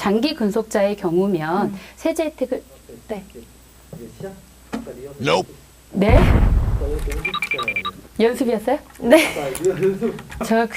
장기 근속자의 경우면 세제 혜택을 네. 네? 연습이었어요? 네. 저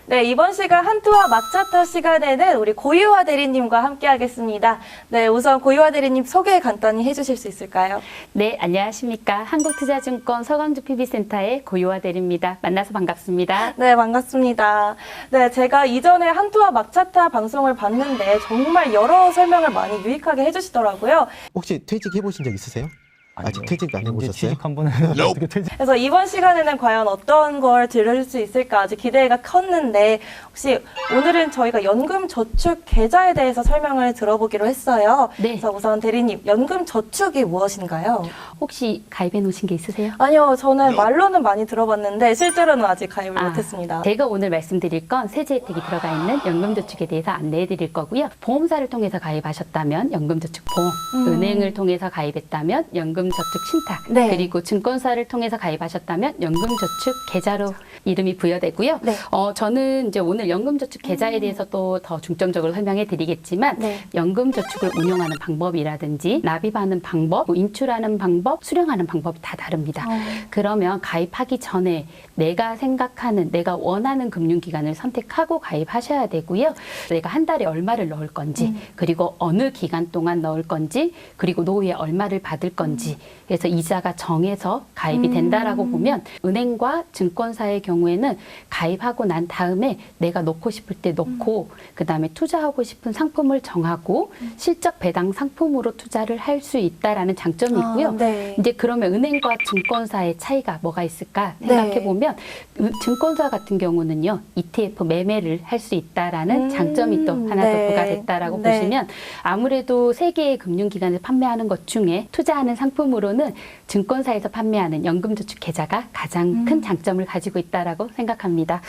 네, 이번 시간 한투와 막차터 시간에는 우리 고유화 대리님과 함께 하겠습니다. 네, 우선 고유화 대리님 소개 간단히 해주실 수 있을까요? 네, 안녕하십니까. 한국투자증권 서강주 PB센터의 고유화 대리입니다. 만나서 반갑습니다. 네, 반갑습니다. 네, 제가 이전에 한투와 막차터 방송을 봤는데 정말 여러 설명을 많이 유익하게 해주시더라고요. 혹시 퇴직해 보신 적 있으세요? 아직 퇴직 안 이제 해보셨어요? 취직 한 번 해서 어떻게 퇴직? 그래서 이번 시간에는 과연 어떤 걸 들을 수 있을까 아주 기대가 컸는데 혹시 오늘은 저희가 연금 저축 계좌에 대해서 설명을 들어보기로 했어요. 네. 그래서 우선 대리님, 연금 저축이 무엇인가요? 혹시 가입해 놓으신 게 있으세요? 아니요, 저는 말로는 많이 들어봤는데 실제로는 아직 가입을 아, 못했습니다. 제가 오늘 말씀드릴 건 세제 혜택이 들어가 있는 연금저축에 대해서 안내해 드릴 거고요. 보험사를 통해서 가입하셨다면 연금저축보험, 은행을 통해서 가입했다면 연금저축 신탁, 네. 그리고 증권사를 통해서 가입하셨다면 연금저축 계좌로 이름이 부여되고요. 네. 저는 이제 오늘 연금저축 계좌에 대해서 또 더 중점적으로 설명해 드리겠지만 네. 연금저축을 운용하는 방법이라든지 납입하는 방법, 인출하는 방법, 수령하는 방법이 다 다릅니다. 그러면 가입하기 전에 내가 생각하는, 내가 원하는 금융기관을 선택하고 가입하셔야 되고요. 내가 한 달에 얼마를 넣을 건지, 그리고 어느 기간 동안 넣을 건지, 그리고 노후에 얼마를 받을 건지, 그래서 이자가 정해서 가입이 된다라고 보면 은행과 증권사의 경우에는 가입하고 난 다음에 내가 넣고 싶을 때 넣고 그 다음에 투자하고 싶은 상품을 정하고 실적 배당 상품으로 투자를 할 수 있다라는 장점이 있고요. 네. 이제 그러면 은행과 증권사의 차이가 뭐가 있을까 생각해 보면 증권사 같은 경우는요 ETF 매매를 할 수 있다라는 장점이 또 하나 더 네. 부과됐다라고 네. 보시면 아무래도 세 개의 금융기관을 판매하는 것 중에 투자하는 상품으로는 증권사에서 판매하는 연금저축 계좌가 가장 큰 장점을 가지고 있다라고 생각합니다.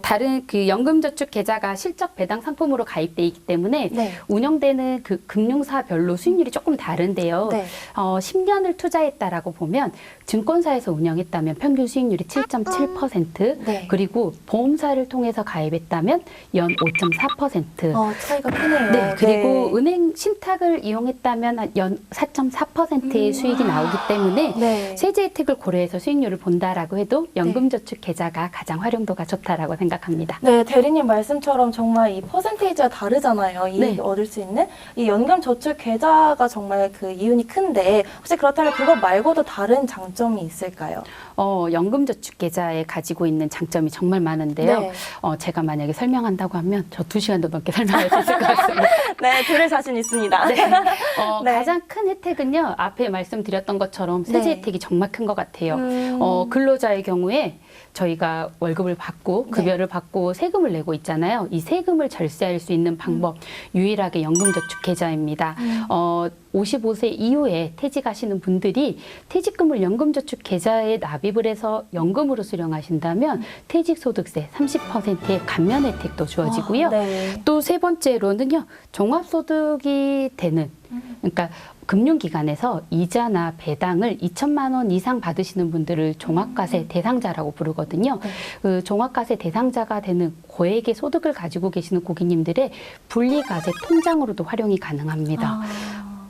다른 그 연금저축 계좌가 실적 배당 상품으로 가입돼 있기 때문에 네. 운영되는 그 금융사별로 수익률이 조금 다른데요. 네. 10년을 투자했다라고 보면 증권사에서 운영했다면 평균 수익률이 7.7%, 네. 그리고 보험사를 통해서 가입했다면 연 5.4%. 차이가 크네요. 네, 그리고 네. 은행 신탁을 이용했다면 연 4.4%의 수익이 나오기 때문에 네. 세제 혜택을 고려해서 수익률을 본다라고 해도 연금저축 계좌가 가장 활용도가 좋다라고 생각합니다. 네, 대리님 말씀처럼 정말 이 퍼센테이지가 다르잖아요. 이익 네. 얻을 수 있는 이 연금 저축 계좌가 정말 그 이윤이 큰데 혹시 그렇다면 그것 말고도 다른 장점이 있을까요? 연금저축 계좌에 가지고 있는 장점이 정말 많은데요. 네. 제가 만약에 설명한다고 하면 저 2시간도 넘게 설명할 수 있을 것 같습니다. 네, 들을 자신 있습니다. 네. 네. 가장 큰 혜택은요. 앞에 말씀드렸던 것처럼 세제 네. 혜택이 정말 큰 것 같아요. 음. 근로자의 경우에 저희가 월급을 받고 급여를 받고 세금을 내고 있잖아요. 이 세금을 절세할 수 있는 방법 유일하게 연금저축 계좌입니다. 55세 이후에 퇴직하시는 분들이 퇴직금을 연금저축 계좌에 납입을 해서 연금으로 수령하신다면 퇴직소득세 30%의 감면 혜택도 주어지고요. 네. 또 세 번째로는요, 종합소득이 되는, 그러니까 금융기관에서 이자나 배당을 2천만 원 이상 받으시는 분들을 종합과세 대상자라고 부르거든요. 그 종합과세 대상자가 되는 고액의 소득을 가지고 계시는 고객님들의 분리과세 통장으로도 활용이 가능합니다.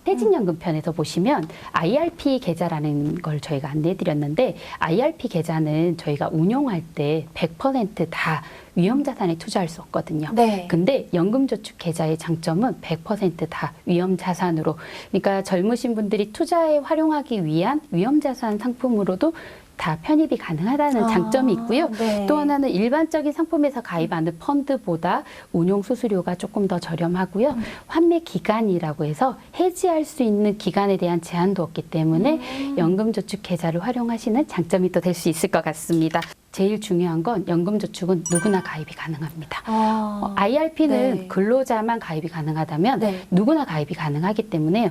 퇴직연금 편에서 보시면 IRP 계좌라는 걸 저희가 안내해드렸는데 IRP 계좌는 저희가 운용할 때 100% 다 위험자산에 투자할 수 없거든요. 네. 근데 연금저축 계좌의 장점은 100% 다 위험자산으로, 그러니까 젊으신 분들이 투자에 활용하기 위한 위험자산 상품으로도 다 편입이 가능하다는 장점이 있고요. 네. 또 하나는 일반적인 상품에서 가입하는 펀드보다 운용 수수료가 조금 더 저렴하고요. 환매 기간이라고 해서 해지할 수 있는 기간에 대한 제한도 없기 때문에 연금저축 계좌를 활용하시는 장점이 또 될 수 있을 것 같습니다. 제일 중요한 건 연금저축은 누구나 가입이 가능합니다. IRP는 네. 근로자만 가입이 가능하다면 네. 누구나 가입이 가능하기 때문에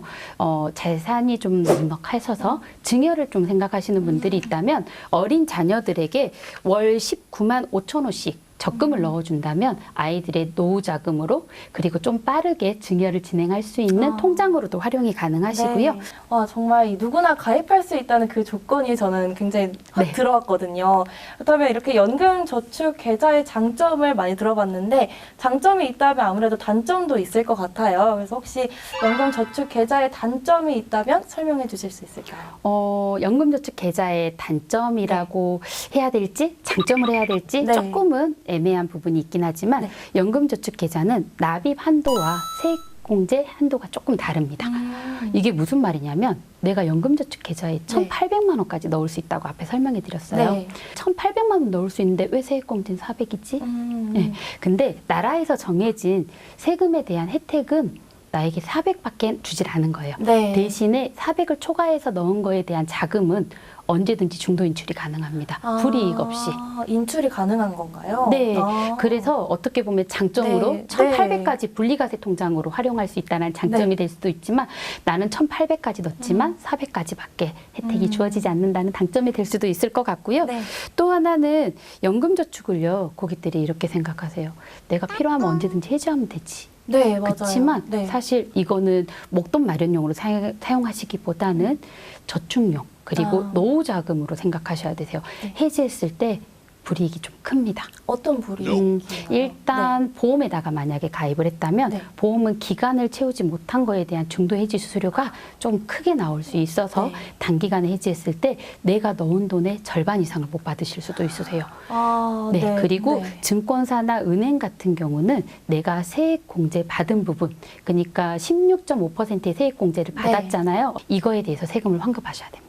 재산이 좀 넉넉하셔서 증여를 좀 생각하시는 분들이 있다면 어린 자녀들에게 월 19만 5천 원씩 적금을 넣어준다면 아이들의 노후 자금으로 그리고 좀 빠르게 증여를 진행할 수 있는 통장으로도 활용이 가능하시고요. 네. 와, 정말 이 누구나 가입할 수 있다는 그 조건이 저는 굉장히 확 네. 들어왔거든요. 그렇다면 이렇게 연금저축 계좌의 장점을 많이 들어봤는데 장점이 있다면 아무래도 단점도 있을 것 같아요. 그래서 혹시 연금저축 계좌의 단점이 있다면 설명해 주실 수 있을까요? 연금저축 계좌의 단점이라고 해야 될지 장점을 해야 될지 네. 조금은 애매한 부분이 있긴 하지만 네. 연금저축 계좌는 납입 한도와 세액공제 한도가 조금 다릅니다. 이게 무슨 말이냐면 내가 연금저축 계좌에 1,800만 원까지 넣을 수 있다고 앞에 설명해 드렸어요. 네. 1,800만 원 넣을 수 있는데 왜 세액공제는 400이지? 네. 근데 나라에서 정해진 세금에 대한 혜택은 나에게 400밖에 주질 않은 거예요. 네. 대신에 400을 초과해서 넣은 거에 대한 자금은 언제든지 중도 인출이 가능합니다. 불이익 없이. 인출이 가능한 건가요? 네. 그래서 어떻게 보면 장점으로 네. 1,800까지 분리과세 통장으로 활용할 수 있다는 장점이 네. 될 수도 있지만 나는 1,800까지 넣지만 400까지밖에 혜택이 주어지지 않는다는 단점이 될 수도 있을 것 같고요. 네. 또 하나는 연금저축을요. 고객들이 이렇게 생각하세요. 내가 필요하면 언제든지 해지하면 되지. 네, 맞아요. 그렇지만 네. 사실 이거는 목돈 마련용으로 사용하시기보다는 저축용 그리고 노후 자금으로 생각하셔야 되세요. 네. 해지했을 때 불이익이 좀 큽니다. 어떤 불이익이 일단 보험에다가 만약에 가입을 했다면 네. 보험은 기간을 채우지 못한 거에 대한 중도 해지 수수료가 좀 크게 나올 수 있어서 네. 단기간에 해지했을 때 내가 넣은 돈의 절반 이상을 못 받으실 수도 있으세요. 네, 그리고 네. 증권사나 은행 같은 경우는 내가 세액 공제 받은 부분, 그러니까 16.5%의 세액 공제를 네. 받았잖아요. 이거에 대해서 세금을 환급하셔야 됩니다.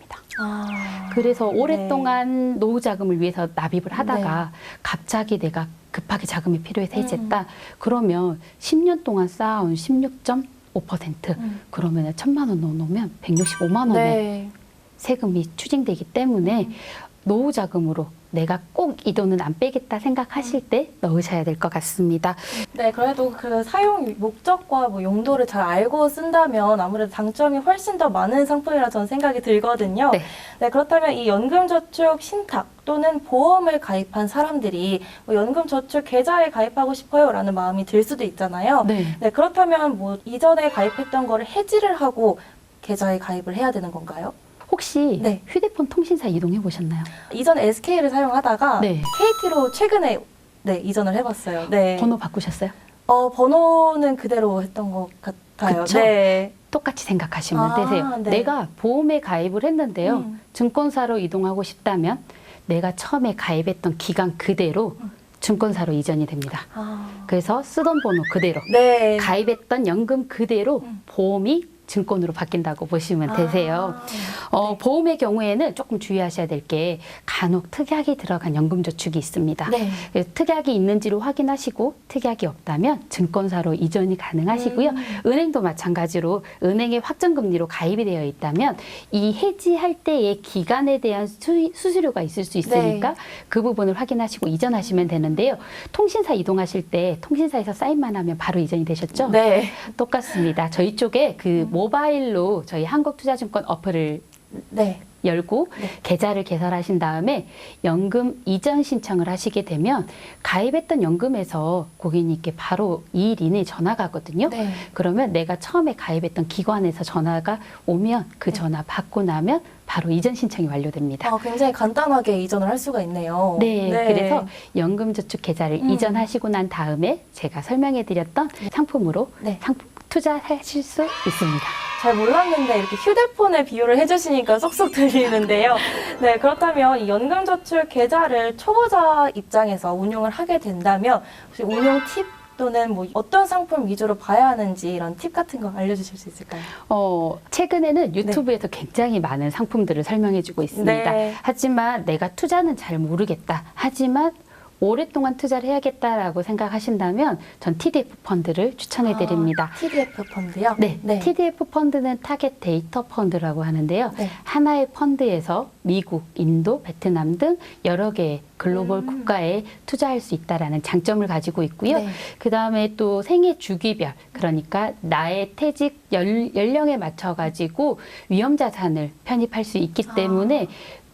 그래서 네. 오랫동안 노후 자금을 위해서 납입을 하다가 갑자기 내가 급하게 자금이 필요해서 해지했다. 그러면 10년 동안 쌓아온 16.5% 그러면 1,000만 원 넣어놓으면 165만 원의 네. 세금이 추징되기 때문에 노후 자금으로 내가 꼭 이 돈은 안 빼겠다 생각하실 때 넣으셔야 될 것 같습니다. 네, 그래도 그 사용 목적과 뭐 용도를 잘 알고 쓴다면 아무래도 장점이 훨씬 더 많은 상품이라 저는 생각이 들거든요. 네. 네, 그렇다면 이 연금저축 신탁 또는 보험을 가입한 사람들이 뭐 연금저축 계좌에 가입하고 싶어요라는 마음이 들 수도 있잖아요. 네. 네, 그렇다면 뭐 이전에 가입했던 거를 해지를 하고 계좌에 가입을 해야 되는 건가요? 혹시 네. 휴대폰 통신사 이동해 보셨나요? 이전 SK를 사용하다가 네. KT로 최근에 이전을 해봤어요. 네. 번호 바꾸셨어요? 번호는 그대로 했던 것 같아요. 그쵸? 네. 똑같이 생각하시면 되세요. 네. 내가 보험에 가입을 했는데요. 증권사로 이동하고 싶다면 내가 처음에 가입했던 기간 그대로 증권사로 이전이 됩니다. 그래서 쓰던 번호 그대로 네. 가입했던 연금 그대로 보험이 증권으로 바뀐다고 보시면 되세요. 보험의 경우에는 조금 주의하셔야 될 게 간혹 특약이 들어간 연금저축이 있습니다. 네. 그래서 특약이 있는지를 확인하시고 특약이 없다면 증권사로 이전이 가능하시고요. 은행도 마찬가지로 은행의 확정금리로 가입이 되어 있다면 이 해지할 때의 기간에 대한 수수료가 있을 수 있으니까 그 부분을 확인하시고 이전하시면 되는데요. 통신사 이동하실 때 통신사에서 사인만 하면 바로 이전이 되셨죠? 네. 똑같습니다. 저희 쪽에 그 모바일로 저희 한국투자증권 어플을 네. 열고 계좌를 개설하신 다음에 연금 이전 신청을 하시게 되면 가입했던 연금에서 고객님께 바로 2일 이내에 전화가 가거든요. 네. 그러면 내가 처음에 가입했던 기관에서 전화가 오면 그 전화 받고 나면 바로 이전 신청이 완료됩니다. 굉장히 간단하게 이전을 할 수가 있네요. 네, 그래서 연금저축 계좌를 이전하시고 난 다음에 제가 설명해드렸던 상품으로 투자하실 수 있습니다. 잘 몰랐는데 이렇게 휴대폰에 비유를 해주시니까 쏙쏙 들리는데요. 네, 그렇다면 이 연금저축 계좌를 초보자 입장에서 운용을 하게 된다면 혹시 운용 팁 또는 뭐 어떤 상품 위주로 봐야 하는지 이런 팁 같은 거 알려주실 수 있을까요? 최근에는 유튜브에서 굉장히 많은 상품들을 설명해주고 있습니다. 네. 하지만 내가 투자는 잘 모르겠다. 하지만 오랫동안 투자를 해야겠다라고 생각하신다면 전 TDF 펀드를 추천해 드립니다. TDF 펀드요? 네, TDF 펀드는 타겟 데이터 펀드라고 하는데요. 네. 하나의 펀드에서 미국, 인도, 베트남 등 여러 개의 글로벌 국가에 투자할 수 있다라는 장점을 가지고 있고요. 네. 그 다음에 또 생애 주기별, 그러니까 나의 퇴직 연령에 맞춰 가지고 위험 자산을 편입할 수 있기 때문에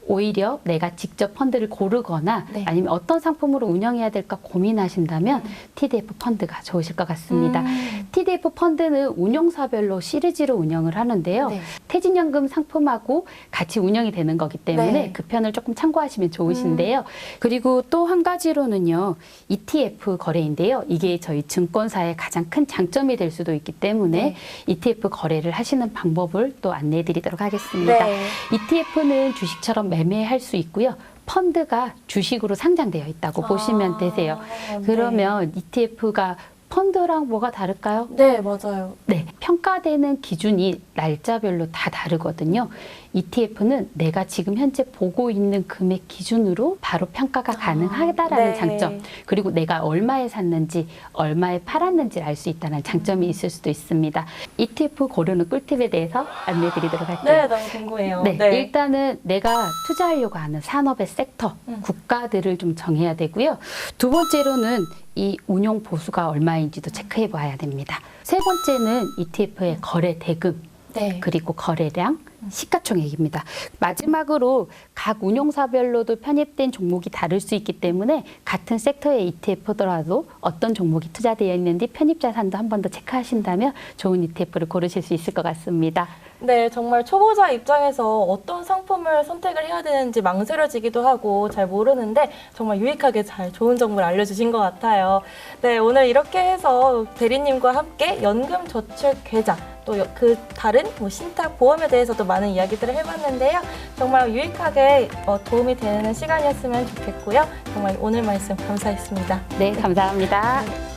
오히려 내가 직접 펀드를 고르거나 네. 아니면 어떤 상품으로 운영해야 될까 고민하신다면 TDF 펀드가 좋으실 것 같습니다. TDF 펀드는 운용사별로 시리즈로 운영을 하는데요. 네. 퇴직연금 상품하고 같이 운영이 되는 거기 때문에 네. 그 편을 조금 참고하시면 좋으신데요. 그리고 또 한 가지로는요. ETF 거래인데요. 이게 저희 증권사의 가장 큰 장점이 될 수도 있기 때문에 네. ETF 거래를 하시는 방법을 또 안내해 드리도록 하겠습니다. 네. ETF는 주식처럼 매매할 수 있고요. 펀드가 주식으로 상장되어 있다고 보시면 되세요. 그러면 ETF가 펀드랑 뭐가 다를까요? 네, 맞아요. 네, 평가되는 기준이 날짜별로 다 다르거든요. ETF는 내가 지금 현재 보고 있는 금액 기준으로 바로 평가가 가능하다라는 네. 장점, 그리고 내가 얼마에 샀는지, 얼마에 팔았는지를 알 수 있다는 장점이 있을 수도 있습니다. ETF 고르는 꿀팁에 대해서 안내드리도록 할게요. 네, 너무 궁금해요. 네, 일단은 내가 투자하려고 하는 산업의 섹터, 국가들을 좀 정해야 되고요. 두 번째로는 이 운용 보수가 얼마인지도 체크해 봐야 됩니다. 세 번째는 ETF의 거래 대금, 네. 그리고 거래량, 시가총액입니다. 마지막으로 각 운용사별로도 편입된 종목이 다를 수 있기 때문에 같은 섹터의 ETF더라도 어떤 종목이 투자되어 있는지 편입 자산도 한 번 더 체크하신다면 좋은 ETF를 고르실 수 있을 것 같습니다. 네, 정말 초보자 입장에서 어떤 상품을 선택을 해야 되는지 망설여지기도 하고 잘 모르는데 정말 유익하게 잘 좋은 정보를 알려주신 것 같아요. 네, 오늘 이렇게 해서 대리님과 함께 연금 저축 계좌 또 그 다른 신탁 보험에 대해서도 많은 이야기들을 해봤는데요. 정말 유익하게 도움이 되는 시간이었으면 좋겠고요. 정말 오늘 말씀 감사했습니다. 네, 감사합니다.